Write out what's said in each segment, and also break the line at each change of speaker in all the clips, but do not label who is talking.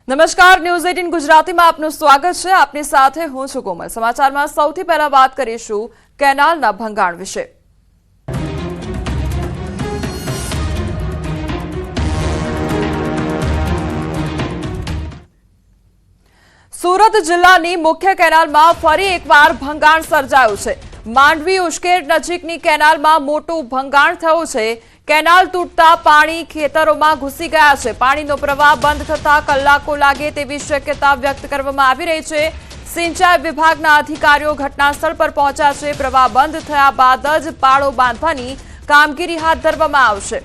નમસ્કાર, ન્યૂઝ 18 ગુજરાતીમાં આપનું સ્વાગત છે। આપની સાથે હું છું કોમલ। સમાચારમાં સૌથી પહેલા વાત કરીશું કેનાલના ભંગાણ વિશે। સુરત જિલ્લાની મુખ્ય કેનાલમાં ફરી એકવાર ભંગાણ સર્જાયું છે। માંડવી ઉશ્કેર નજીકની કેનાલમાં મોટું ભંગાણ થયું છે। કેનાલ તૂટતા પાણી ખેતરોમાં ઘૂસી ગયા છે। પાણીનો પ્રવાહ બંધ થતા કલાકો લાગે તેવી શક્યતા વ્યક્ત કરવામાં આવી રહી છે। સિંચાઈ વિભાગના અધિકારીઓ ઘટનાસ્થળ પર પહોંચ્યા છે। પ્રવાહ બંધ થયા બાદ જ પાળો બાંધવાની કામગીરી હાથ ધરવામાં આવશે।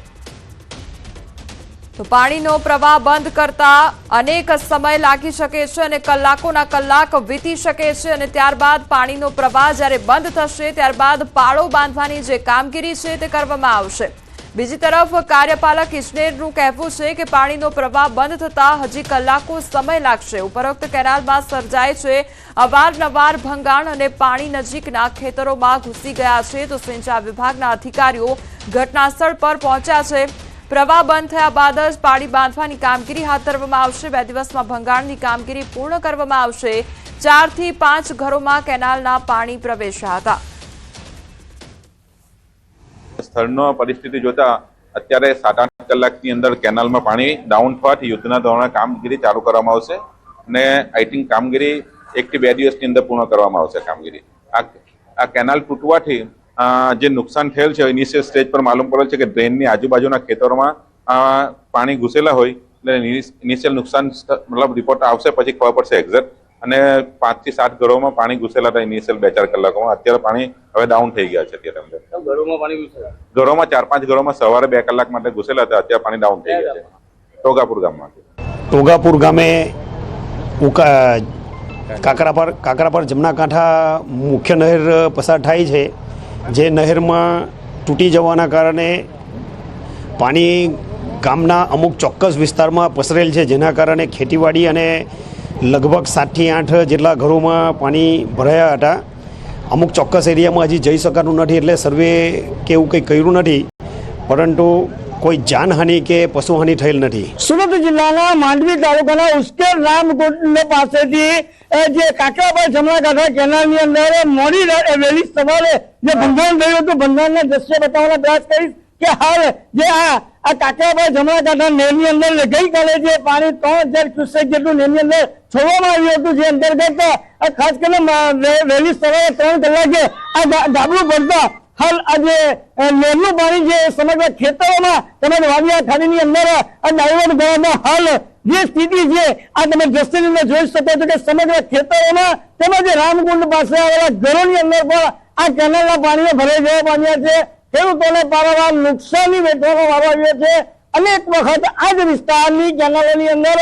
તો પાણીનો પ્રવાહ બંધ કરતા અનેક સમય લાગી શકે છે અને કલાકોના કલાક વીતી શકે છે અને ત્યારબાદ પાણીનો પ્રવાહ જ્યારે બંધ થશે ત્યારબાદ પાળો બાંધવાની જે કામગીરી છે તે કરવામાં આવશે। બીજી તરફ કાર્યપાલક ઇજનેરનું કહેવું છે કે પાણીનો પ્રવાહ બંધ થતા હજી કલાકો સમય લાગશે। ઉપરોક્ત કેનાલમાં સર્જાય છે અવારનવાર ભંગાણ અને પાણી નજીકના ખેતરોમાં ઘૂસી ગયા છે। તો સિંચાઈ વિભાગના અધિકારીઓ ઘટનાસ્થળ પર પહોંચ્યા છે। પ્રવાહ બંધ થયા બાદ જ પાળી બાંધવાની કામગીરી હાથ ધરવામાં આવશે। 2 દિવસમાં ભંગાણની કામગીરી પૂર્ણ કરવામાં આવશે। 4 થી 5 ઘરોમાં કેનાલના પાણી પ્રવેશ્યા હતા।
સ્થળનો પરિસ્થિતિ જોતા અત્યારે 7-8 કલાકની અંદર કેનાલમાં પાણી ડાઉન થવાથી યુદ્ધના ધોરણે કામગીરી ચાલુ કરવામાં આવશે અને આઈ થિંક કામગીરી 1 થી 2 દિવસની અંદર પૂર્ણ કરવામાં આવશે। કામગીરી આ કેનાલ તૂટવાથી જે નુકસાન થયેલ છે ઇનિશિયલ સ્ટેજ પર માલુમ પડેલ છે કે ડ્રેનની આજુબાજુના ખેતરોમાં પાણી ઘૂસેલા હોય એટલે ઇનિશિયલ નુકસાન મતલબ રિપોર્ટ આવશે પછી ખબર પડશે એક્ઝેક્ટ। અને 5 થી 7 ઘરોમાં પાણી ઘૂસેલા હતા ઇનિશિયલ 2-4 કલાકોમાં। અત્યારે પાણી હવે ડાઉન થઈ ગયા છે। અત્યારે ઘરોમાં 4-5 ઘરોમાં સવારે 2 કલાક માટે ઘૂસેલા હતા, અત્યારે પાણી ડાઉન થઈ ગયા છે। ટોગાપુર ગામમાં
ટોગાપુર ગામે કાકરાપર જમણા કાંઠા મુખ્ય નહેર પસાર થાય છે। જે નહેરમાં તૂટી જવાના કારણે પાણી ગામના અમુક ચોક્કસ વિસ્તારમાં પસરેલ છે, જેના કારણે ખેતીવાડી અને લગભગ 7 થી 8 જેટલા ઘરોમાં પાણી ભરાયા હતા। અમુક ચોક્કસ એરિયામાં હજી જઈ શકાતું નથી એટલે સર્વે કે એવું કંઈ કર્યું નથી, પરંતુ કોઈ જાનહાનિ કે પશુહાનિ થયેલ નથી।
સુરત જિલ્લાના માંડવી તાલુકાના ઉશ્કેર રામકુંડ પાસેથી જે કાકરાપર જમણા કાંઠા કેનાલની અંદર મોડી વહેલી સવારે જે ભંગાણ થયું હતું, ભંગાણના દ્રશ્ય બતાવવાનો પ્રયાસ કરીશ કે હાલ જે આ કાકરાપર જમણા કાંઠા નહેરની અંદર ગઈકાલે જે પાણી 3000 ક્યુસેક જેટલું નહેરની અંદર છોડવામાં આવ્યું હતું, જે અંતર્ગત ખાસ કરીને વહેલી સવારે 3 કલાકે આ ગાબડું પડતા હાલ આજે નહેરનું પાણી જે સમગ્ર ખેતરોમાં તેમજ વાડિયા ખાડીની અંદર ડાયવર્ટ કરવામાં હાલ જે સ્થિતિ છે આ તમે દ્રશ્યની અંદર જોઈ શકો છો કે સમગ્ર ખેતરોમાં તેમજ રામકુંડ પાસે આવેલા ઘરોની અંદર પણ આ કેનાલના પાણીએ ભરાઈ જવા પામ્યા છે। ખેડૂતોને પારાવાર નુકસાની વેઠવાનો વારો આવ્યો છે। અનેક વખત આ જ વિસ્તારની કેનાલોની અંદર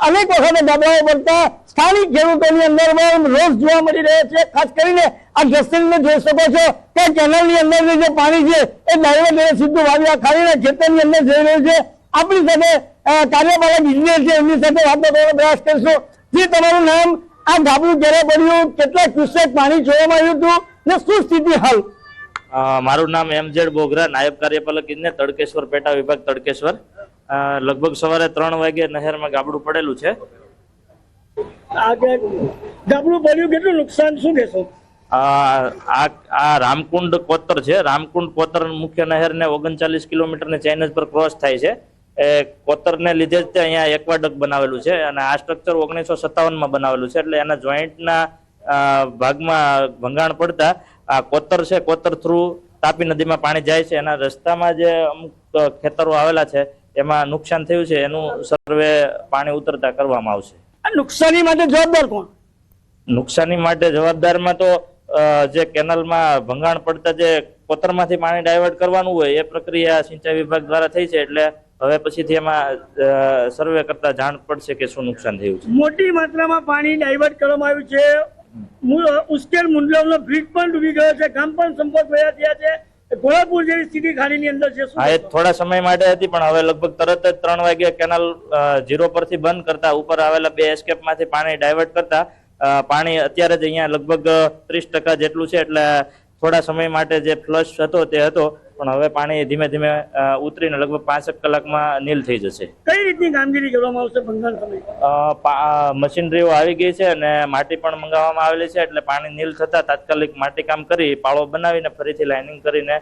અનેક વખત ગાબડાઓ પડતા સ્થાનિક ખેડૂતોની અંદર પણ રોષ જોવા મળી રહ્યો છે। ખાસ કરીને આ દ્રશ્યને જોઈ શકો છો કે કેનાલની અંદર જે પાણી છે એ ડાયવર્ટ સીધું વાડિયા ખાડીને ખેતરની અંદર જઈ રહ્યું છે। આપણી સાથે કાર્યપાલક ઇજનેર છે, એમની સાથે વાત કરવાનો પ્રયાસ કરીશું। જે તમારું નામ, આ ગાબડું ક્યારે પડ્યું, કેટલા ક્યુસેક પાણી છોડવામાં આવ્યું હતું ને શું સ્થિતિ હાલ?
મારું નામ એમઝેડ બોગરા, નાયબ કાર્યપાલક ઇજનેર, તડકેશ્વર પેટા વિભાગ તડકેશ્વર। લગભગ સવારે 3 વાગે નહેરમાં ગાબડું પડેલું છે।
ગાબડું પડ્યું, કેટલું નુકસાન, શું કહેશો?
આ રામકુંડ કોતર છે। રામકુંડ કોતર મુખ્ય નહેર ને 39 કિલોમીટરની ચેનેજ પર ક્રોસ થાય છે। એ કોતરને લીધે જ અહીંયા એક્વાડક બનાવેલું છે અને આ સ્ટ્રક્ચર 1957માં બનાવેલું છે, એટલે એના જોઈન્ટના ભાગમાં ભંગાણ પડતા આ કોતર છે, કોતર થ્રુ તાપી નદીમાં પાણી જાય છે। એના રસ્તામાં જે અમુક ખેતરો આવેલા છે એમાં નુકસાન થયું છે, એનું સર્વે પાણી ઉતરતા કરવામાં આવશે।
આ નુકસાની માટે જવાબદાર કોણ?
નુકસાની માટે જવાબદારમાં તો જે કેનાલમાં ભંગાણ પડતા જે કોતરમાંથી પાણી ડાયવર્ટ કરવાનું હોય એ પ્રક્રિયા સિંચાઈ વિભાગ દ્વારા થઈ છે, એટલે હવે પછીથી એમાં સર્વે કરતા જાણ પડશે કે શું નુકસાન થયું છે।
મોટી માત્રામાં પાણી ડાયવર્ટ કરવામાં આવ્યું છે। ઉશ્કેર મુંડલવનો બ્રિજ પણ ડૂબી ગયો છે, ગામ પણ સંપર્ક થયા છે। ઘોડાપુર જેવી સ્થિતિ ખાડીની અંદર છે।
હા, એ થોડા સમય માટે હતી, પણ હવે લગભગ તરત જ 3 વાગે કેનાલ 0 પરથી બંધ કરતા ઉપર આવેલા 2 એસ્કેપમાંથી પાણી ડાયવર્ટ કરતા પાણી અત્યારે જ અહીંયા લગભગ 30% જેટલું છે, એટલે થોડા સમય માટે જે ફ્લશ હતો તે હતો, પણ હવે પાણી ધીમે ધીમે ઉતરીને લગભગ 5 કલાકમાં નીલ થઈ જશે.
કઈ રીતની કામગીરી કરવામાં આવશે બંધન સમયે?
મશીનરીઓ આવી ગઈ છે અને માટી પણ મંગાવવામાં આવેલી છે, એટલે પાણી નીલ થતા તાત્કાલિક માટી કામ કરી પાળો બનાવીને ફરીથી લાઇનિંગ કરીને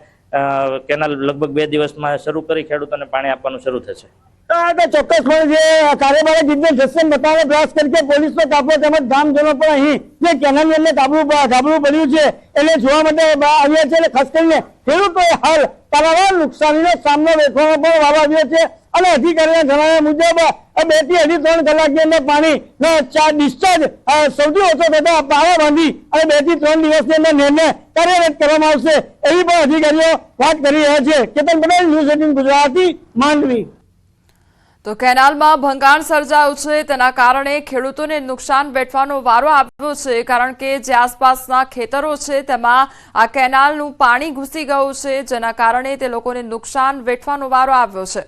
કેનાલ લગભગ 2 દિવસમાં શરૂ કરી ખેડૂતોને પાણી આપવાનું શરૂ થશે.
ચોક્કસપણે જે કાર્યવાહક રીતે દ્રશ્ય બતાવવાનો પ્રયાસ કરી પોલીસનો કાફલો તેમજ ગામજનો પણ અહીં જે કેનાલની અંદર ગાબડું પડ્યું છે એને જોવા માટે આવ્યા છે. અને ખાસ કરીને ખેડૂતોએ હાલ પારાવાર નુકસાનીનો સામનો વેઠવાનો પણ વારો આવ્યો છે. અને અધિકારીના જણાવ્યા મુજબ 2 થી 3 કલાકની અંદર પાણીનો ડિસ્ચાર્જ સૌથી ઓછો થતા પાળા બાંધી અને 2 થી 3 દિવસની અંદર નેરને કાર્યરત કરવામાં આવશે એવી પણ અધિકારીઓ વાત કરી રહ્યા છે. કેતન પટેલ, ન્યૂઝ 18 ગુજરાતી, માંડવી.
તો કેનાલમાં ભંગાણ સર્જાયું છે, તેના કારણે ખેડૂતોને નુકસાન વેઠવાનો વારો આવ્યો છે, કારણ કે જે આસપાસના ખેતરો છે તેમાં આ કેનાલનું પાણી ઘૂસી ગયું છે, જેના કારણે તે લોકોને નુકસાન વેઠવાનો વારો આવ્યો છે.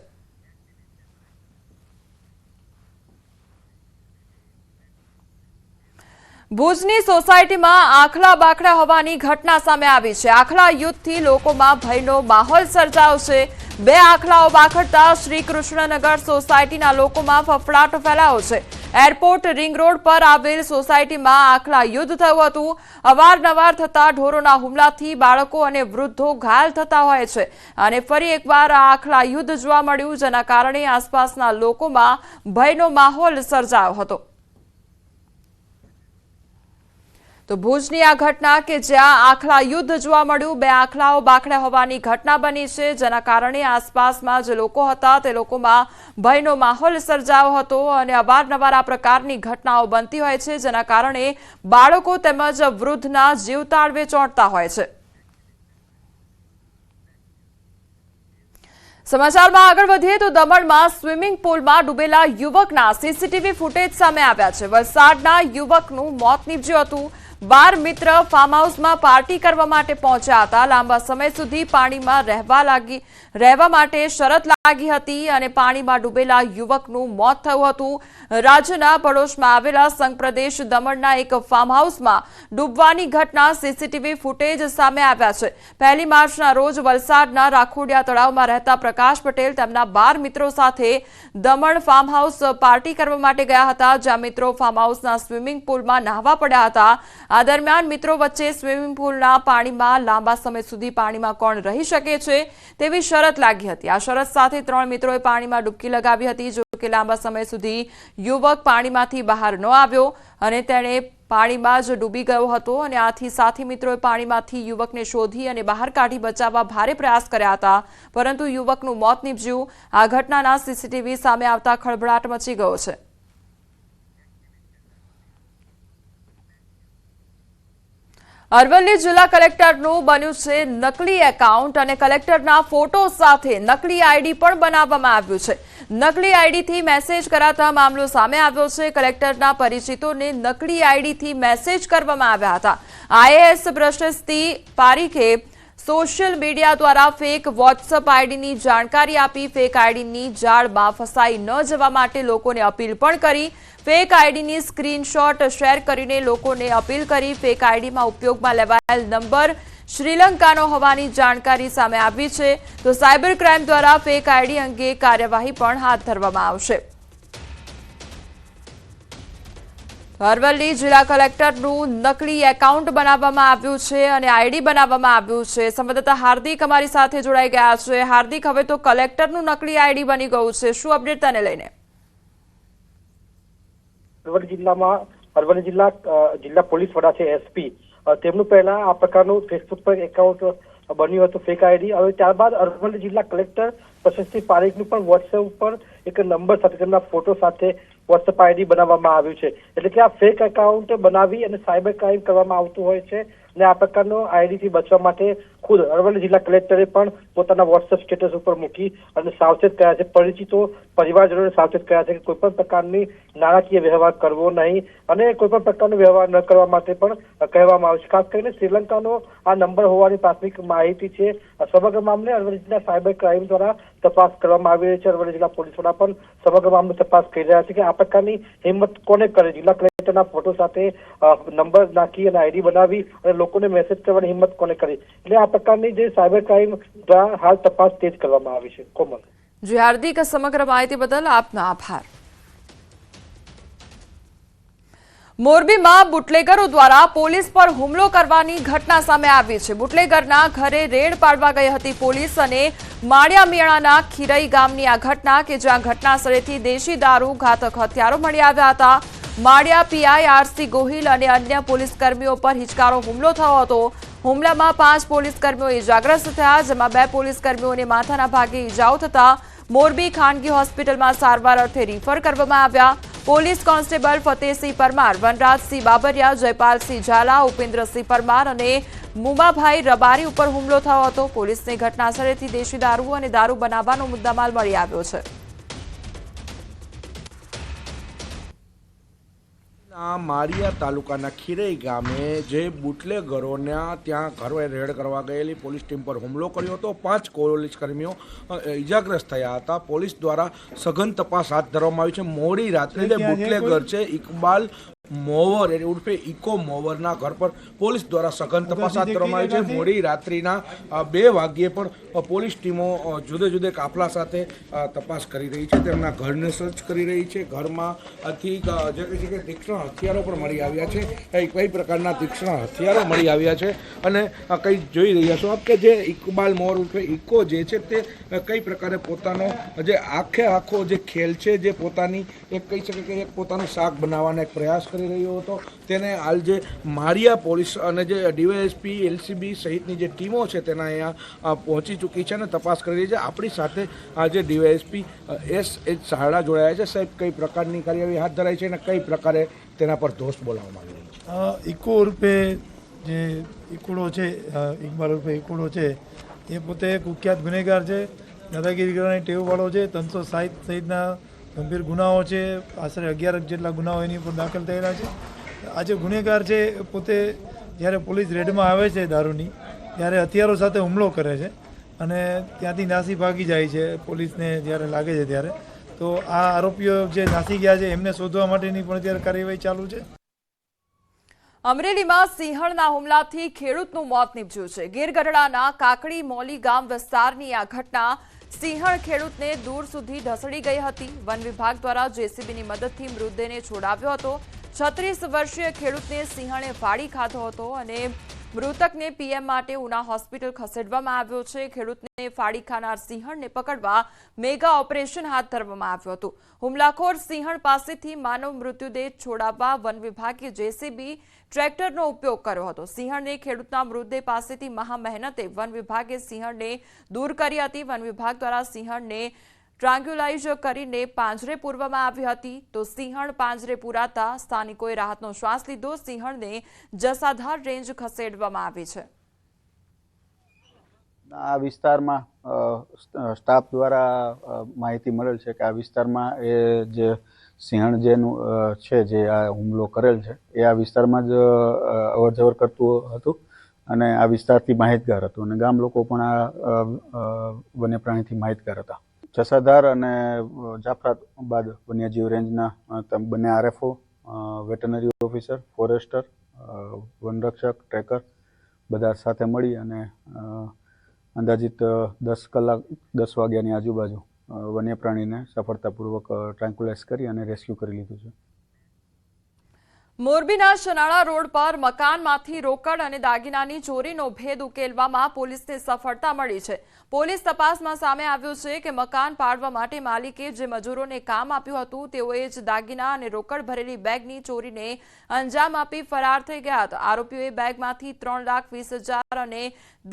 ભુજની સોસાયટીમાં આખલા બાખડા હોવાની ઘટના સામે આવી છે. આખલા યુદ્ધથી લોકોમાં ભયનો માહોલ સર્જાયો છે. 2 આખલાઓ બાખડતા શ્રી કૃષ્ણનગર સોસાયટીના લોકોમાં ફફડાટ ફેલાયો છે. એરપોર્ટ રિંગ રોડ પર આવેલ સોસાયટીમાં આખલા યુદ્ધ થયું હતું. અવારનવાર થતા ઢોરોના હુમલાથી બાળકો અને વૃદ્ધો ઘાયલ થતા હોય છે, અને ફરી એકવાર આ આખલા યુદ્ધ જોવા મળ્યું, જેના કારણે આસપાસના લોકોમાં ભયનો માહોલ સર્જાયો હતો. તો ભુજની આ ઘટના કે જ્યાં આખલા યુદ્ધ જોવા મળ્યું, 2 આખલાઓ બાખડા હોવાની ઘટના બની છે, જેના કારણે આસપાસમાં જે લોકો હતા તે લોકોમાં ભયનો માહોલ સર્જાયો હતો, અને અવારનવાર આ પ્રકારની ઘટનાઓ બનતી હોય છે, જેના કારણે બાળકો તેમજ વૃદ્ધના જીવ તાળવે ચોંટતા હોય છે. સમાચારમાં આગળ વધીએ તો દમણમાં સ્વિમિંગ પુલમાં ડૂબેલા યુવકના સીસીટીવી ફૂટેજ સામે આવ્યા છે. વલસાડના યુવકનું મોત નીપજ્યું હતું. 12 મિત્ર ફાર્મ હાઉસમાં પાર્ટી કરવા માટે પહોંચ્યા હતા. લાંબા સમય સુધી પાણીમાં રહેવા માટે શરત લાગી હતી, અને પાણીમાં ડૂબેલા યુવકનું મોત થયું હતું. રાજ્યના પડોશમાં આવેલા સંઘ પ્રદેશ દમણના એક ફાર્મ હાઉસમાં ડૂબવાની ઘટના સીસીટીવી ફૂટેજ સામે આવ્યા છે. 1 માર્ચના રોજ વલસાડના રાખોડિયા તળાવમાં રહેતા પ્રકાશ પટેલ તેમના 12 મિત્રો સાથે દમણ ફાર્મ હાઉસ પાર્ટી કરવા માટે ગયા હતા, જ્યાં મિત્રો ફાર્મ હાઉસના સ્વિમિંગ પુલમાં નહાવા પડ્યા હતા. આ દરમિયાન મિત્રો વચ્ચે સ્વિમિંગ પુલના પાણીમાં લાંબા સમય સુધી પાણીમાં કોણ રહી શકે છે તેવી શરત લાગી હતી. આ શરત સાથે 3 મિત્રોએ પાણીમાં ડૂબકી લગાવી હતી. જો કે લાંબા સમય સુધી યુવક પાણીમાંથી બહાર ન આવ્યો, અને તેણે પાણીમાં જ ડૂબી ગયો હતો, અને આથી સાથી મિત્રોએ પાણીમાંથી યુવકને શોધી અને બહાર કાઢી બચાવવા ભારે પ્રયાસ કર્યા હતા, પરંતુ યુવકનું મોત નીપજ્યું. આ ઘટનાના સીસીટીવી સામે આવતા ખળભળાટ મચી ગયો છે. અરવલ્લી જિલ્લા કલેક્ટરનું બન્યું છે નકલી એકાઉન્ટ, અને કલેક્ટરના ફોટો સાથે નકલી આઈડી પણ બનાવવામાં આવ્યું છે. નકલી આઈડીથી મેસેજ કરાતા મામલો સામે આવ્યો છે. કલેક્ટરના પરિચિતોને નકલી આઈડીથી મેસેજ કરવામાં આવ્યા હતા. આઈએએસ પ્રશસ્તિ પારીખે સોશિયલ મીડિયા દ્વારા ફેક વોટ્સઅપ આઈડીની જાણકારી આપી ફેક આઈડીની જાળમાં ફસાઈ ન જવા માટે લોકોને અપીલ પણ કરી. ફેક આઈડીની સ્ક્રીનશોટ શેર કરીને લોકોને અપીલ કરી. ફેક આઈડીમાં ઉપયોગમાં લેવાયેલ નંબર શ્રીલંકાનો હોવાની જાણકારી સામે આવી છે. તો સાયબર ક્રાઇમ દ્વારા ફેક આઈડી અંગે કાર્યવાહી પણ હાથ ધરવામાં આવશે. અરવલ્લી જિલ્લા કલેક્ટરનું નકલી એકાઉન્ટ બનાવવામાં આવ્યું છે અને આઈડી બનાવવામાં આવ્યું છે. સંવાદદાતા હાર્દિક અમારી સાથે જોડાઈ ગયા છે. હાર્દિક, હવે તો કલેક્ટરનું નકલી આઈડી બની ગયું છે, શું અપડેટ તેને લઈને?
અરવલ્લી જિલ્લા પોલીસ વડા છે એસપી, તેમનું પહેલા આ પ્રકારનું ફેસબુક પર એકાઉન્ટ બન્યું હતું ફેક આઈડી. હવે ત્યારબાદ અરવલ્લી જિલ્લા કલેક્ટર પ્રશસ્તિ પારીખનું પણ વોટ્સએપ ઉપર એક નંબર સાથે તેમના ફોટો સાથે વોટ્સએપ આઈડી બનાવવામાં આવ્યું છે. એટલે કે આ ફેક એકાઉન્ટ બનાવી અને સાયબર ક્રાઇમ કરવામાં આવતું હોય છે, અને આ પ્રકારનો આઈડીથી બચવા માટે ખુદ અરવલ્લી જિલ્લા કલેક્ટરે પણ પોતાના વોટ્સએપ સ્ટેટસ ઉપર મૂકી અને સાવચેત કર્યા છે. પરિચિતો, પરિવારજનોને સાવચેત કર્યા છે કે કોઈ પણ પ્રકારની નાણાકીય વ્યવહાર કરવો નહીં, અને કોઈ પણ પ્રકારનો વ્યવહાર ન કરવા માટે પણ કહેવામાં આવે છે. ખાસ કરીને શ્રીલંકાનો આ નંબર હોવાની પ્રાથમિક માહિતી છે. સમગ્ર મામલે અરવલ્લી જિલ્લા સાયબર ક્રાઇમ દ્વારા તપાસ કરવામાં આવી રહી છે. અરવલ્લી જિલ્લા પોલીસ વડા પણ સમગ્ર મામલે તપાસ કરી રહ્યા છે કે આ પ્રકારની હિંમત કોને કરે. જિલ્લા કલેક્ટરના ફોટો સાથે નંબર નાખી અને આઈડી બનાવી અને લોકોને મેસેજ કરવાની હિંમત કોને કરી. એટલે આ પ્રકારની જે સાયબર ક્રાઇમ દ્વારા હાલ તપાસ તેજ કરવામાં આવી છે. કોમલ.
જી હાર્દિક, સમગ્ર માહિતી બદલ આપનો આભાર. મોરબીમાં બુટલેગરો દ્વારા પોલીસ પર હુમલો કરવાની ઘટના સામે આવી છે. બુટલેગરના ઘરે રેડ પાડવા ગઈ હતી પોલીસ અને માળિયા મેળાના ખીરઈ ગામની આ ઘટના કે જ્યાં ઘટના સ્થળેથી દેશી દારૂ, ઘાતક હથિયારો મળી આવ્યા હતા. માળિયા પીઆઈ આરસી ગોહિલ અને અન્ય પોલીસ કર્મીઓ પર હિચકારો હુમલો થયો હતો. હુમલામાં 5 પોલીસ કર્મીઓ ઇજાગ્રસ્ત થયા, જેમાં 2 પોલીસ કર્મીઓને માથાના ભાગે ઇજાઓ થતા મોરબી ખાનગી હોસ્પિટલમાં સારવાર અર્થે રિફર કરવામાં આવ્યા. પોલીસ કોન્સ્ટેબલ ફતેહસિંહ પરમાર, વનરાજસિંહ બાબરિયા, જયપાલસિંહ ઝાલા, ઉપેન્દ્રસિંહ પરમાર અને મુમાભાઈ રબારી ઉપર હુમલો થયો હતો. પોલીસને ઘટના સ્થળેથી દેશી દારૂ અને દારૂ બનાવવાનો મુદ્દામાલ મળી આવ્યો છે.
માળિયા તાલુકાના ખીરઈ ગામે જે બુટલેગરોના ત્યાં ઘરે રેડ કરવા ગયેલી પોલીસ ટીમ પર હુમલો કર્યો હતો. 5 પોલીસ કર્મીઓ ઇજાગ્રસ્ત થયા હતા. પોલીસ દ્વારા સઘન તપાસ હાથ ધરવામાં આવી છે. મોડી રાત્રે જે બુટલેગર છે ઇકબાલ મોવર ઉર્ફે ઇકો મોવરના ઘર પર પોલીસ દ્વારા સઘન તપાસ હાથ ધરવામાં આવી છે. મોડી રાત્રિના 2 વાગ્યે પણ પોલીસ ટીમો જુદે જુદે કાફલા સાથે તપાસ કરી રહી છે. તેમના ઘરને સર્ચ કરી રહી છે. ઘરમાંથી જે કહે છે કે તીક્ષ્ણ હથિયારો પણ મળી આવ્યા છે. કઈ પ્રકારના તીક્ષ્ણ હથિયારો મળી આવ્યા છે અને કઈ જોઈ રહ્યા છો આપ કે જે ઇકબાલ મોવર ઉર્ફે ઇકો જે છે તે કઈ પ્રકારે પોતાનો જે આખો જે ખેલ છે, જે પોતાની એક કહી શકે કે એક પોતાનું શાક બનાવવાનો એક પ્રયાસ કરી રહ્યો હતો, તેને હાલ જે માળિયા પોલીસ અને જે ડીવાયએસપી, એલસીબી સહિતની જે ટીમો છે તેના અહીંયા પહોંચી ચૂકી છે અને તપાસ કરી રહી છે. આપણી સાથે આજે ડીવાયએસપી એચ સાહડા જોડાયા છે. સાહેબ, કઈ પ્રકારની કાર્યવાહી હાથ ધરાઈ છે અને કઈ પ્રકારે તેના પર દોષ બોલાવવામાં આવી રહ્યો છે?
ઇકો ઉર્ફે જે ઇકુડો છે, ઇકબાલ ઉર્ફે ઇકુડો છે, એ પોતે કુખ્યાત ગુનેગાર છે, દાદાગીરી કરવાની ટેવવાળો છે. 360 સહિતના ગંભીર ગુનાઓ છે. આશરે 11 જેટલા ગુનાઓ એની ઉપર દાખલ થયેલા છે. આ જે ગુનેગાર છે પોતે જ્યારે પોલીસ રેડમાં આવે છે દારૂની, ત્યારે હથિયારો સાથે હુમલો કરે છે અને ત્યાંથી નાસી ભાગી જાય છે. પોલીસને જ્યારે લાગે છે ત્યારે તો આ આરોપીઓ જે નાસી ગયા છે એમને શોધવા માટેની પણ અત્યારે કાર્યવાહી ચાલુ છે.
અમરેલીમાં સિંહણના હુમલાથી ખેડૂતનું મોત નીપજ્યું છે. ગીર ગઢડાના કાકડી મોલી ગામ વિસ્તારની આ ઘટના સિંહણ ખેડૂતને દૂર સુધી ઢસડી ગઈ હતી. વન વિભાગ દ્વારા જેસીબીની મદદથી મૃતદેહને છોડાવ્યો હતો. 36 વર્ષીય ખેડૂતને સિંહણે ફાડી ખાધો હતો અને મૃતકને પીએમ માટે ઉના હોસ્પિટલ ખસેડવામાં આવ્યો છે. ખેડૂતને ફાડી ખાનાર સિંહણને પકડવા મેગા ઓપરેશન હાથ ધરવામાં આવ્યું હતું. હુમલાખોર સિંહણ પાસેથી માનવ મૃત્યુદેહ છોડાવવા વન વિભાગે જેસીબી ટ્રેક્ટરનો ઉપયોગ કર્યો હતો. સિંહણને ખેડૂતના મૃતદેહ પાસેથી મહા મહેનતે વન વિભાગે સિંહણને દૂર કરી હતી. વન વિભાગ દ્વારા સિંહણને ટ્રાન્ગ્યુલાઇઝ કરીને પાંજરે પૂરવામાં આવી હતી. તો સિંહણ પાંજરે પૂરાતા સ્થાનિકોએ રાહતનો શ્વાસ લીધો. સિંહણને જસાધાર રેન્જ ખસેડવામાં આવી છે.
આ વિસ્તારમાં સ્ટાફ દ્વારા માહિતી મળેલ છે કે આ વિસ્તારમાં એ જે સિંહણ જેનું છે જે આ હુમલો કરેલ છે એ આ વિસ્તારમાં જ અવરજવર કરતું હતું અને આ વિસ્તારથી માહિતગાર હતું અને ગામ લોકો પણ આ વન્ય પ્રાણીથી માહિતગાર હતા. જસાધાર અને જાફરાબાદ વન્યજીવ રેન્જના બંને આરએફઓ, વેટરનરી ઓફિસર, ફોરેસ્ટર, વનરક્ષક, ટ્રેકર બધા સાથે મળી અને અંદાજિત 10 વાગ્યાની આજુબાજુ વન્ય પ્રાણીને સફળતાપૂર્વક ટ્રાન્ક્યુલાઇઝ કરી અને રેસ્ક્યુ કરી લીધું છે.
મોરબીના શનાળા રોડ પર મકાનમાંથી રોકડ અને દાગીનાની ચોરીનો ભેદ ઉકેલવામાં પોલીસને સફળતા મળી છે. પોલીસ તપાસમાં સામે આવ્યું છે કે મકાન પાડવા માટે માલિકે જે મજૂરોને કામ આપ્યું હતું તેઓએ જ દાગીના અને રોકડ ભરેલી બેગની ચોરીને અંજામ આપી ફરાર થઈ ગયા હતા. આરોપીઓએ બેગમાંથી 3,20,000 અને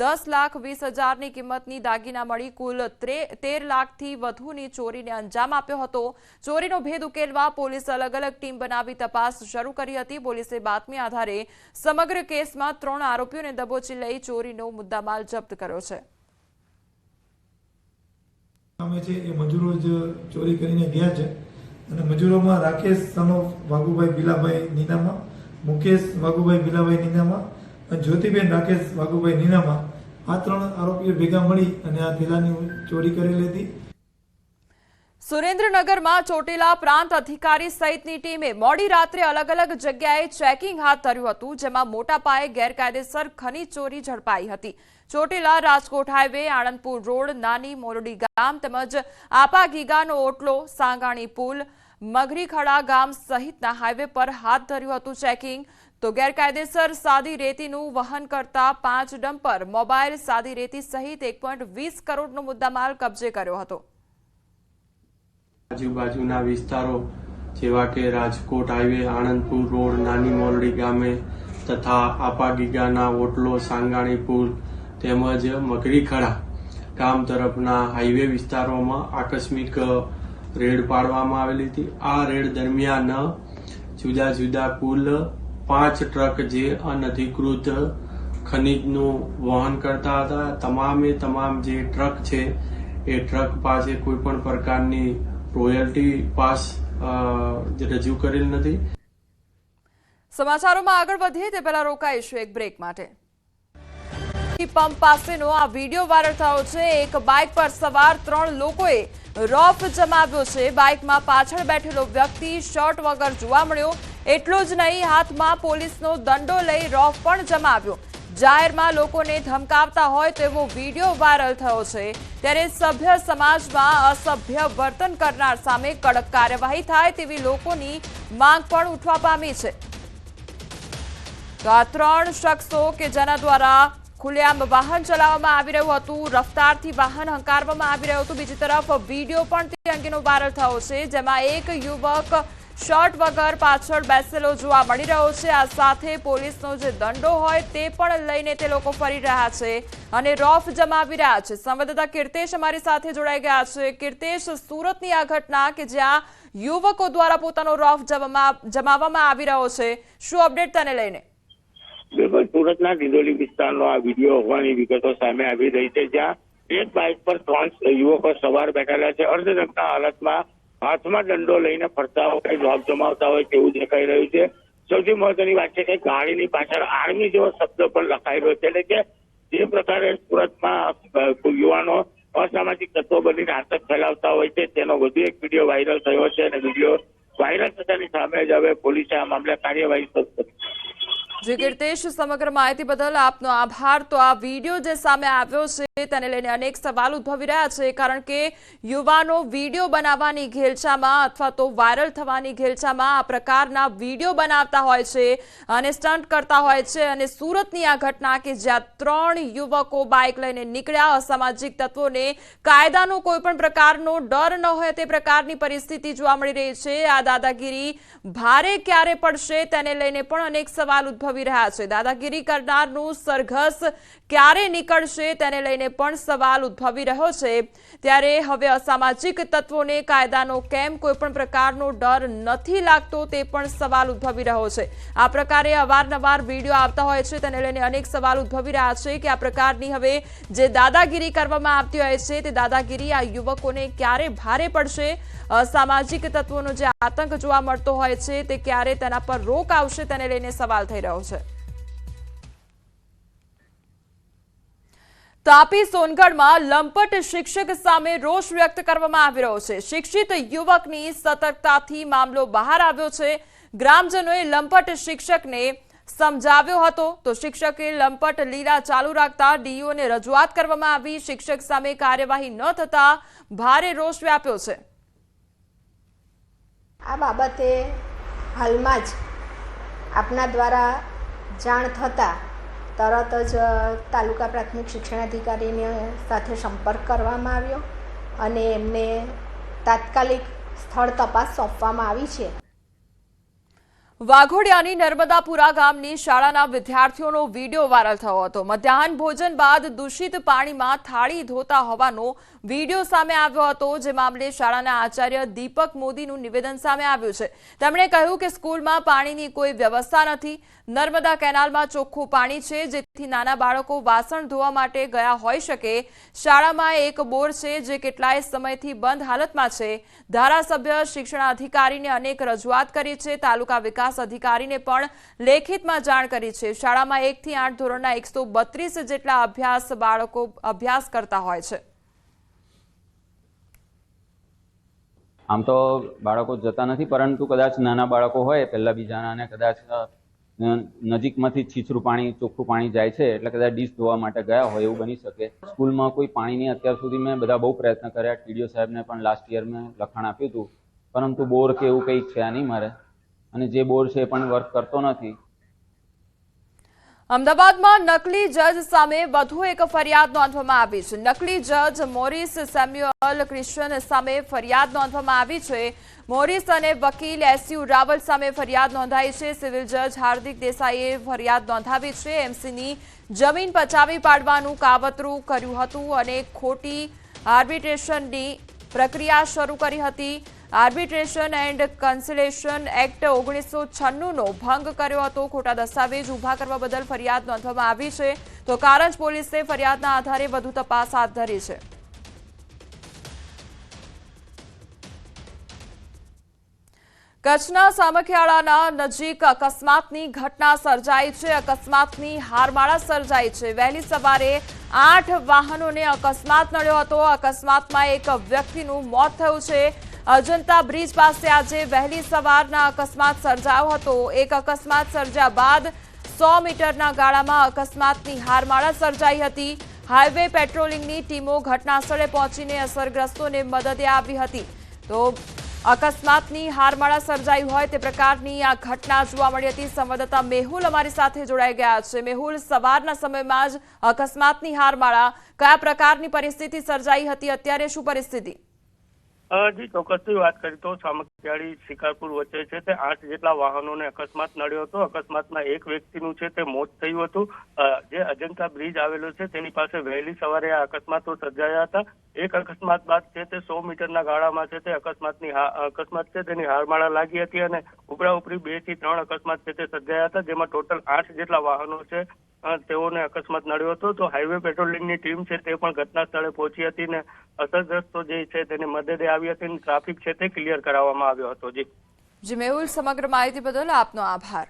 10,20,000ની કિંમતની દાગીના મળી કુલ 13 લાખથી વધુની ચોરીને અંજામ આપ્યો હતો. ચોરીનો ભેદ ઉકેલવા પોલીસ અલગ અલગ ટીમ બનાવી તપાસ શરૂ કરી હતી. પોલીસે બાતમી આધારે સમગ્ર કેસમાં 3 આરોપીઓને દબોચી લઈ ચોરીનો મુદ્દામાલ જપ્ત કર્યો છે.
છે એ મજૂરો જ ચોરી કરીને ગયા છે અને મજૂરોમાં રાકેશ સનો વાઘુભાઈ ભીલાભાઈ નીનામા, મુકેશ વાઘુભાઈ ભીલાભાઈ નીનામા અને જ્યોતિબેન રાકેશ વાઘુભાઈ નીનામા આ 3 આરોપીઓ ભેગા મળી અને આ થેલાની ચોરી કરેલી હતી.
સુરેન્દ્રનગરમાં ચોટીલા પ્રાંત અધિકારી સહિતની ટીમે મોડી રાત્રે અલગ અલગ જગ્યાએ ચેકિંગ હાથ ધર્યું હતું, જેમાં મોટા પાયે ગેરકાયદેસર ખનીજ ચોરી ઝડપાઈ હતી. ચોટીલા રાજકોટ હાઈવે, આણંદપુર રોડ, નાની મોરડી ગામ તેમજ આપા ગીગાનો ઓટલો, સાંગાણી પુલ, મગરીખડા ગામ સહિતના હાઈવે પર હાથ ધર્યું હતું ચેકિંગ. તો ગેરકાયદેસર સાદી રેતીનું વહન કરતા 5 ડમ્પર, મોબાઈલ, સાદી રેતી સહિત 1.20 કરોડનો મુદ્દામાલ કબજે કર્યો હતો.
આજુબાજુના વિસ્તારો જેવા કે રાજકોટ હાઈવે, આણંદપુર રોડ, નાની મોરડી ગામે તથા આપા ગીગાના ઓટલો, સાંગાણી પુલ તેમજ મગરીખડા ગામ તરફના હાઈવે વિસ્તારોમાં આકસ્મિક રેડ પાડવામાં આવેલી હતી. આ રેડ દરમિયાન જુદા જુદા કુલ 5 ટ્રક જે અનધિકૃત ખનીજનું વહન કરતા હતા. તમામે તમામ જે ટ્રક છે એ ટ્રક પાસે કોઈ પણ પ્રકારની રોયલ્ટી પાસ રજૂ કરેલ નથી.
સમાચારોમાં આગળ વધીએ તે પહેલા રોકાઈશું એક બ્રેક માટે. પંપ પાસેનો આ વિડીયો વાયરલ થયો છે. એક બાઇક પર સવાર 3 લોકોએ રોફ જમાવ્યો છે. બાઇકમાં પાછળ બેઠેલો વ્યક્તિ શર્ટ વગર જોવા મળ્યો. એટલું જ નહીં, હાથમાં પોલીસનો દંડો લઈ રોફ પણ જમાવ્યો. જાહેરમાં લોકોને ધમકાવતા હોય તેવો વિડીયો વાયરલ થયો છે. ત્યારે સભ્ય સમાજમાં અસભ્ય વર્તન કરનાર સામે કડક કાર્યવાહી થાય તેવી લોકોની માંગ પણ ઉઠવા પામી છે. તો આ 3 શખ્સો કે જેના દ્વારા ખુલ્લેઆમ વાહન ચલાવવામાં આવી રહ્યું હતું, રફતારથી વાહન હંકારવામાં આવી રહ્યું હતું. બીજી તરફ વિડીયો પણ તે અંગેનો વાયરલ થયો છે, જેમાં એક યુવક શર્ટ વગર પાછળ બેસેલો જોવા મળી રહ્યો છે. આ સાથે પોલીસનો જે દંડો હોય તે પણ લઈને તે લોકો ફરી રહ્યા છે અને રોફ જમાવી રહ્યા છે. સંવાદદાતા કીર્તેશ અમારી સાથે જોડાઈ ગયા છે. કીર્તેશ, સુરતની આ ઘટના કે જ્યાં યુવકો દ્વારા પોતાનો રોફ જમાવવામાં આવી રહ્યો છે, શું અપડેટ તેને લઈને?
બિલકુલ, સુરતના ડિંડોલી વિસ્તારનો આ વિડીયો હોવાની વિગતો સામે આવી રહી છે, જ્યાં એક બાઇક પર 3 યુવકો સવાર બેઠેલા છે. અર્ધનગ્ન હાલતમાં હાથમાં દંડો લઈને ફરતા હોય, રોફ જમાવતા હોય તેવું દેખાઈ રહ્યું છે. સૌથી મહત્વની વાત છે કે ગાડીની પાછળ આર્મી જેવો શબ્દ પણ લખાઈ રહ્યો છે. એટલે કે જે પ્રકારે સુરતમાં યુવાનો અસામાજિક તત્વો બનીને આતંક ફેલાવતા હોય છે તેનો વધુ એક વિડીયો વાયરલ થયો છે અને વિડીયો વાયરલ થતાની સામે જ હવે પોલીસે આ મામલે કાર્યવાહી શરૂ કરી.
જી કીર્તેશ, સમગ્ર માહિતી બદલ આપનો આભાર. તો આ વિડીયો જે સામે આવ્યો છે તેને લઈને અનેક સવાલ ઉદ્ભવી રહ્યા છે, કારણ કે યુવાનો વિડીયો બનાવવાની ઘેલછામાં અથવા તો વાયરલ થવાની ઘેલછામાં આ પ્રકારના વિડીયો બનાવતા હોય છે અને સ્ટન્ટ કરતા હોય છે. અને સુરતની આ ઘટના કે જ્યાં 3 યુવકો બાઇક લઈને નીકળ્યા, અસામાજિક તત્વોને કાયદાનો કોઈ પણ પ્રકારનો ડર ન હોય તે પ્રકારની પરિસ્થિતિ જોવા મળી રહી છે. આ દાદાગીરી ભારે ક્યારે પડશે તેને લઈને પણ અનેક સવાલ ઉદ્ભવી રહ્યા છે. દાદાગીરી કરનારનું સરઘસ ક્યારે નીકળશે તેને લઈને પણ સવાલ ઉદ્ભવી રહ્યો છે. ત્યારે હવે અસામાજિક તત્વોને કાયદાનો કેમ કોઈ પણ પ્રકારનો ડર નથી લાગતો તે પણ સવાલ ઉદ્ભવી રહ્યો છે. આ પ્રકારે અવારનવાર વિડીયો આવતા હોય છે તેને લઈને અનેક સવાલ ઉદ્ભવી રહ્યા છે કે આ પ્રકારની હવે જે દાદાગીરી કરવામાં આવતી હોય છે તે દાદાગીરી આ યુવકોને ક્યારે ભારે પડશે, અસામાજિક તત્વોનો જે આતંક જોવા મળતો હોય છે તે ક્યારે તેના પર રોક આવશે તેને લઈને સવાલ થઈ રહ્યો છે. તાપી સોનગઢમાં લંપટ શિક્ષક સામે રોષ વ્યક્ત કરવામાં આવી રહ્યો છે. શિક્ષિત યુવકની સતર્કતાથી મામલો બહાર આવ્યો છે. ગ્રામજનોએ લંપટ શિક્ષકને સમજાવ્યો હતો તો શિક્ષકે લંપટ લીલા ચાલુ રાખતા ડીઓને રજૂઆત કરવામાં આવી. શિક્ષક સામે કાર્યવાહી ન થતા ભારે રોષ વ્યાપ્યો છે.
આ બાબતે હાલમાં જ આપના દ્વારા જાણ થતાં તરત જ તાલુકા પ્રાથમિક શિક્ષણાધિકારીને સાથે સંપર્ક કરવામાં આવ્યો અને એમને તાત્કાલિક સ્થળ તપાસ સોંપવામાં આવી છે.
વાઘોડિયાની નર્મદાપુરા ગામની શાળાના વિદ્યાર્થીઓનો વિડીયો વાયરલ થયો હતો. મધ્યાહન ભોજન બાદ દૂષિત પાણીમાં થાળી ધોતા હોવાનો વિડીયો સામે આવ્યો હતો, જે મામલે શાળાના આચાર્ય દીપક મોદીનું નિવેદન સામે આવ્યું છે. તેમણે કહ્યું કે સ્કૂલમાં પાણીની કોઈ વ્યવસ્થા નથી. નર્મદા કેનાલમાં ચોખ્ખું પાણી છે, જેથી નાના બાળકો વાસણ ધોવા માટે ગયા હોઈ શકે. શાળામાં એક બોર છે જે કેટલાય સમયથી બંધ હાલતમાં છે. ધારાસભ્ય શિક્ષણાધિકારીને અનેક રજૂઆત કરી છે. તાલુકા વિકાસ વિકાસ અધિકારીને પણ લેખિતમાં જાણ કરી છે. શાળામાં 1 થી 8 ધોરણના 132 જેટલા બાળકો અભ્યાસ કરતા હોય છે.
આમ તો બાળકો જતા નથી, પરંતુ કદાચ નાના બાળકો હોય પહેલા બીજાના અને કદાચ નજીકમાંથી છીછરું પાણી ચોખ્ખું પાણી જાય છે એટલે કદાચ ડીશ ધોવા માટે ગયા હોય એવું બની શકે. સ્કૂલમાં કોઈ પાણીની અત્યાર સુધી મેં બધા બહુ પ્રયત્ન કર્યા. ટીડીઓ સાહેબને પણ લાસ્ટ યર મેં લખાણ આપ્યું હતું, પરંતુ બોર કે એવું કંઈક છે નહીં મારે, અને જે બોર છે એ પણ વર્ક કરતો નથી.
અમદાવાદમાં નકલી જજ સામે વધુ એક ફરિયાદ નોંધવામાં આવી છે. નકલી જજ મોરિસ સેમ્યુઅલ ક્રિશ્ચન સામે ફરિયાદ નોંધવામાં આવી છે. મોરિસ અને વકીલ એસયુ રાવલ સામે ફરિયાદ નોંધાઈ છે. સિવિલ જજ હાર્દિક દેસાઈએ ફરિયાદ નોંધાવી છે. એમસીની જમીન પચાવી પાડવાનું કાવતરું કર્યું હતું અને ખોટી આર્બિટ્રેશનની પ્રક્રિયા શરૂ કરી હતી. આર્બિટ્રેશન એન્ડ કન્સિલેશન એક્ટ 1996નો ભંગ કર્યો હતો. ખોટા દસ્તાવેજ ઉભા કરવા બદલ ફરિયાદ નોંધવામાં આવી છે. તો કારંજ પોલીસે ફરિયાદના આધારે વધુ તપાસ હાથ ધરી છે. કચ્છના સામખિયાળાના નજીક અકસ્માતની ઘટના સર્જાઈ છે. અકસ્માતની હારમાળા સર્જાઈ છે. વહેલી સવારે 8 વાહનોને અકસ્માત નડ્યો હતો. અકસ્માતમાં એક વ્યક્તિનું મોત થયું છે. અજંતા બ્રિજ પાસે આજે વહેલી સવારના અકસ્માત સર્જાયો હતો. એક અકસ્માત સર્જ્યા બાદ 100 મીટરના ગાળામાં અકસ્માતની હારમાળા સર્જાઈ હતી. હાઈવે પેટ્રોલિંગની ટીમો ઘટનાસ્થળે પહોંચીને અસરગ્રસ્તોને મદદે આવી હતી. તો અકસ્માતની હારમાળા સર્જાઈ હોય તે પ્રકારની આ ઘટના જોવા મળી હતી. સંવાદદાતા મેહુલ અમારી સાથે જોડાઈ ગયા છે. મેહુલ, સવારના સમયમાં જ અકસ્માતની હારમાળા, કયા પ્રકારની પરિસ્થિતિ સર્જાઈ હતી, અત્યારે શું પરિસ્થિતિ?
જી, ચોક્કસથી વાત કરી તો સામખિયાળી શિકારપુર વચ્ચે છે તે 8 જેટલા વાહનોને અકસ્માત નડ્યો હતો. અકસ્માતમાં એક વ્યક્તિનું છે તે મોત થયું હતું. જે અજંતા બ્રિજ આવેલો છે તેની પાસે વહેલી સવારે આ અકસ્માતો સર્જાયા હતા. એક અકસ્માત બાદ છે તે 100 મીટરના ગાળામાં છે તે અકસ્માત છે તેની હારમાળા લાગી હતી અને ઉપરા ઉપરી 2 થી 3 અકસ્માત છે તે સર્જાયા હતા, જેમાં ટોટલ 8 જેટલા વાહનો છે તેઓને અકસ્માત નડ્યો હતો. તો હાઈવે પેટ્રોલિંગની ટીમ છે તે પણ ઘટના સ્થળે પહોંચી હતી ને અસરગ્રસ્તો જે છે તેને મદદે આવી હતી અને ટ્રાફિક છે તે ક્લિયર કરાવવામાં આવ્યો હતો.
જી મેહુલ, સમગ્ર માહિતી બદલ આપનો આભાર.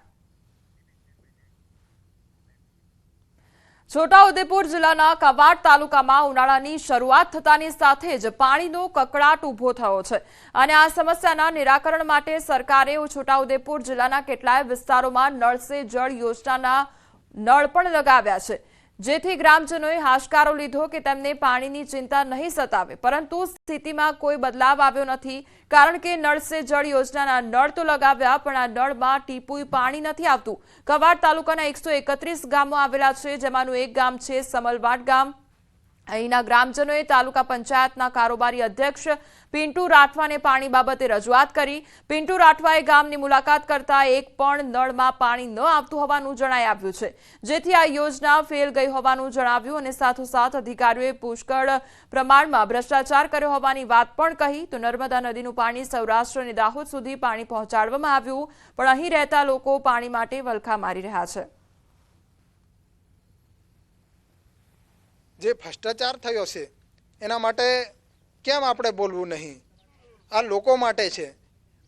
છોટાઉદેપુર જિલ્લાના કવાંટ તાલુકામાં ઉનાળાની શરૂઆત થતાની સાથે જ પાણીનો કકળાટ ઉભો થયો છે અને આ સમસ્યાના નિરાકરણ માટે સરકારે છોટાઉદેપુર જિલ્લાના કેટલાય વિસ્તારોમાં નળ સે જળ યોજનાના નળ પણ લગાવ્યા છે, જેથી ગ્રામજનોએ હાશકારો લીધો કે તેમને પાણીની ચિંતા નહીં સતાવે. પરંતુ સ્થિતિમાં કોઈ બદલાવ આવ્યો નથી, કારણ કે નળ સે જળ યોજનાના નળ તો લગાવ્યા પણ આ નળમાં ટીપુય પાણી નથી આવતું. કવાંટ તાલુકાના 131 ગામો આવેલા છે, જેમાંનું એક ગામ છે સમલવાડ ગામ. અહીંના ગ્રામજનોએ તાલુકા પંચાયતના કારોબારી અધ્યક્ષ પિન્ટુ રાઠવાને પાણી બાબતે રજૂઆત કરી. પિન્ટુ રાઠવાએ ગામની મુલાકાત કરતા એક પણ નળમાં પાણી ન આવતું હોવાનું જણાઈ આવ્યું છે, જેથી આ યોજના ફેલ ગઈ હોવાનું જણાવ્યું અને સાથોસાથ અધિકારીઓએ પુષ્કળ પ્રમાણમાં ભ્રષ્ટાચાર કર્યો હોવાની વાત પણ કહી. તો નર્મદા નદીનું પાણી સૌરાષ્ટ્ર અને દાહોદ સુધી પાણી પહોંચાડવામાં આવ્યું, પણ અહીં રહેતા લોકો પાણી માટે વલખા મારી રહ્યા છે.
જે ભ્રષ્ટાચાર થયો છે એના માટે કેમ આપણે બોલવું નહીં? આ લોકો માટે છે.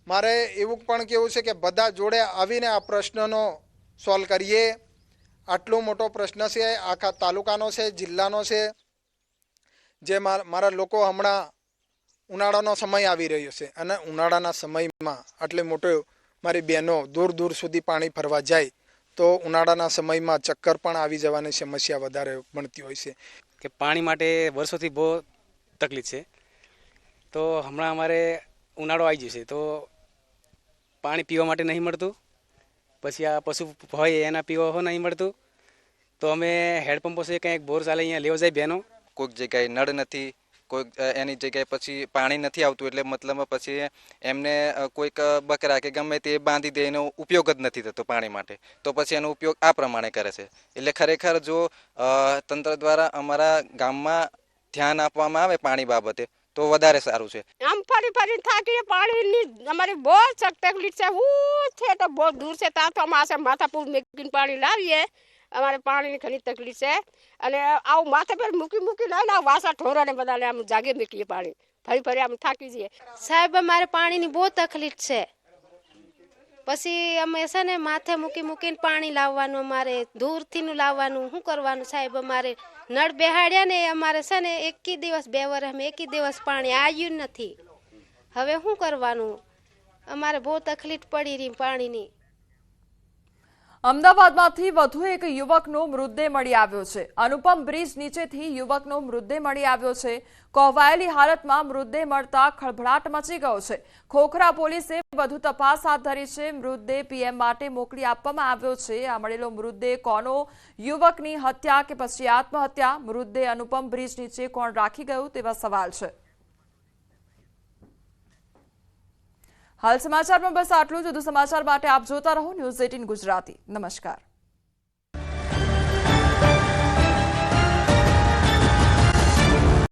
મારે એવું પણ કહેવું છે કે બધા જોડે આવીને આ પ્રશ્નનો સોલ્વ કરીએ. આટલો મોટો પ્રશ્ન છે, આખા તાલુકાનો છે, જિલ્લાનો છે. જે મારા લોકો હમણાં ઉનાળાનો સમય આવી રહ્યો છે અને ઉનાળાના સમયમાં આટલે મોટો મારી બહેનો દૂર દૂર સુધી પાણી ફરવા જાય તો ઉનાળાના સમયમાં ચક્કર પણ આવી જવાની સમસ્યા વધારે બનતી હોય છે.
કે પાણી માટે વર્ષોથી બહુ તકલીફ છે. તો હમણાં અમારે ઉનાળો આવી જશે તો પાણી પીવા માટે નહીં મળતું, પછી આ પશુ હોય એના પીવા નહીં મળતું. તો અમે હેડપંપો છે કંઈક બોર ચાલે અહીંયા લેવા જાય બહેનો.
કોઈક જગ્યાએ નળ નથી, કોઈક એની જગ્યાએ પછી પાણી નથી આવતું એટલે મતલબ પછી એમને કોઈક બકરા કે ગમે તે બાંધી દે એનો ઉપયોગ જ નથી થતો પાણી માટે, તો પછી એનો ઉપયોગ આ પ્રમાણે કરે છે. એટલે ખરેખર જો તંત્ર દ્વારા અમારા ગામમાં ધ્યાન આપવામાં આવે પાણી બાબતે તો વધારે સારું છે.
આમ ફરી ફરીને થાકીએ, પાણીની અમારી બહુ તકલીફ છે. હું છે તો બહુ દૂર છે, ત્યાં તો અમારે માથાપુર મેકીને પાણી લાવીએ. અમારે પાણીની ઘણી તકલીફ છે અને આવું માથે પર મૂકી લઈને આવું વાસા ઠોરાને બધાને આમ જાગે મૂકીએ પાણી. ફરી ફરી આમ થાકી જઈએ.
સાહેબ અમારે પાણીની બહુ તકલીફ છે, પછી અમે છે ને માથે મૂકીને પાણી લાવવાનું, અમારે દૂરથી લાવવાનું, શું કરવાનું સાહેબ? અમારે નળ બેહાડ્યા ને અમારે છે ને 1 દિવસ 2 વર્ષ 1 દિવસ પાણી આવ્યું નથી. હવે શું કરવાનું? અમારે બહુ તકલીફ પડી રહી પાણીની.
અમદાવાદમાંથી વધુ એક યુવકનો મૃતદેહ મળી આવ્યો છે. અનુપમ બ્રિજ નીચેથી યુવકનો મૃતદેહ મળી આવ્યો છે. કોહવાયેલી હાલતમાં મૃતદેહ મળતા ખળભળાટ મચી ગયો છે. ખોખરા પોલીસે વધુ તપાસ હાથ ધરી છે. મૃતદેહ પીએમ માટે મોકલી આપવામાં આવ્યો છે. આ મળેલો મૃતદેહ કોનો? યુવકની હત્યા કે પછી આત્મહત્યા? મૃતદેહ અનુપમ બ્રિજ નીચે કોણ રાખી ગયું તેવા સવાલ છે. હાલ સમાચારમાં બસ આટલું જ. વધુ સમાચાર માટે આપ જોતા રહો ન્યૂઝ 18 ગુજરાતી. નમસ્કાર.